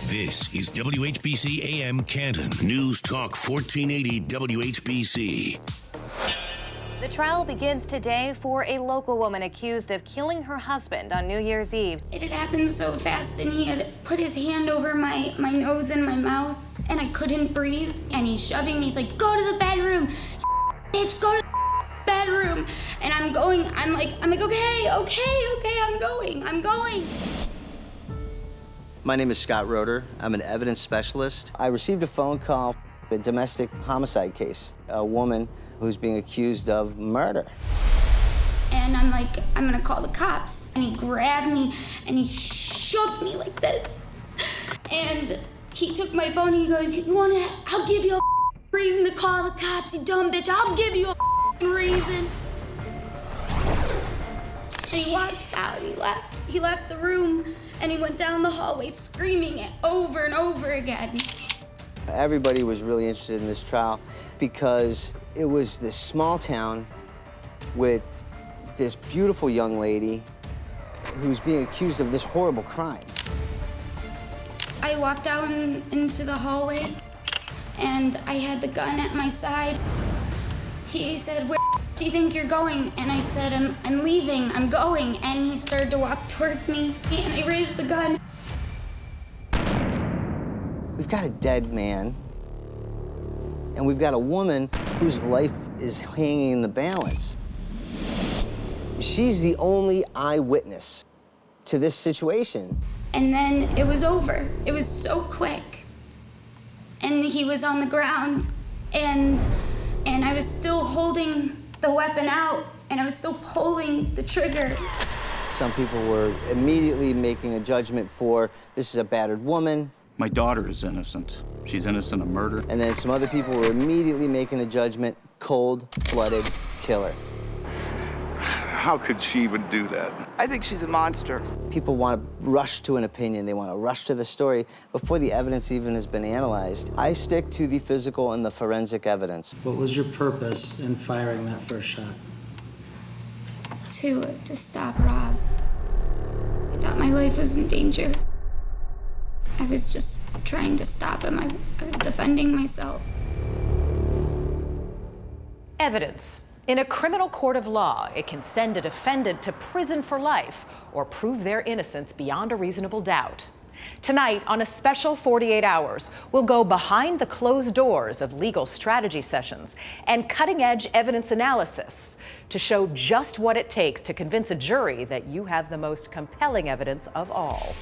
This is WHBC AM Canton. News Talk 1480 WHBC. The trial begins today for a local woman accused of killing her husband on New Year's Eve. It had happened so fast, and he had put his hand over my nose and my mouth, and I couldn't breathe. And he's shoving me. He's like, "Go to the bedroom, bitch, go to the bedroom." And I'm like, okay, I'm going. My name is Scott Roeder. I'm an evidence specialist. I received a phone call, a domestic homicide case, a woman who's being accused of murder. And I'm like, I'm gonna call the cops. And he grabbed me and he shook me like this. And he took my phone and he goes, I'll give you a reason to call the cops, you dumb bitch. I'll give you a reason. And he walks out and he left. He left the room and he went down the hallway screaming it over and over again. Everybody was really interested in this trial because it was this small town with this beautiful young lady who's being accused of this horrible crime. I walked down into the hallway and I had the gun at my side. He said, "Where do you think you're going?" And I said, I'm leaving, I'm going. And he started to walk towards me and I raised the gun. We've got a dead man, and we've got a woman whose life is hanging in the balance. She's the only eyewitness to this situation. And then it was over. It was so quick. And he was on the ground, and I was still holding the weapon out, and I was still pulling the trigger. Some people were immediately making a judgment for, this is a battered woman. My daughter is innocent. She's innocent of murder. And then some other people were immediately making a judgment, cold-blooded killer. How could she even do that? I think she's a monster. People want to rush to an opinion. They want to rush to the story before the evidence even has been analyzed. I stick to the physical and the forensic evidence. What was your purpose in firing that first shot? To stop Rob. I thought my life was in danger. I was just trying to stop him. I was defending myself. Evidence. In a criminal court of law, it can send a defendant to prison for life or prove their innocence beyond a reasonable doubt. Tonight, on a special 48 Hours, we'll go behind the closed doors of legal strategy sessions and cutting-edge evidence analysis to show just what it takes to convince a jury that you have the most compelling evidence of all.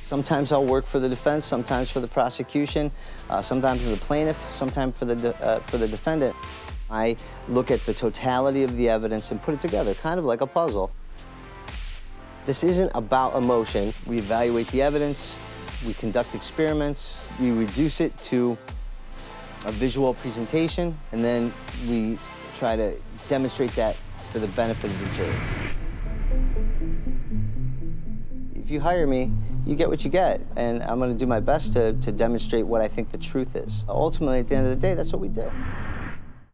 Sometimes I'll work for the defense, sometimes for the prosecution, sometimes for the plaintiff, sometimes for the defendant. I look at the totality of the evidence and put it together, kind of like a puzzle. This isn't about emotion. We evaluate the evidence, we conduct experiments, we reduce it to a visual presentation, and then we try to demonstrate that for the benefit of the jury. If you hire me, you get what you get, and I'm going to do my best to demonstrate what I think the truth is. Ultimately, at the end of the day, that's what we do.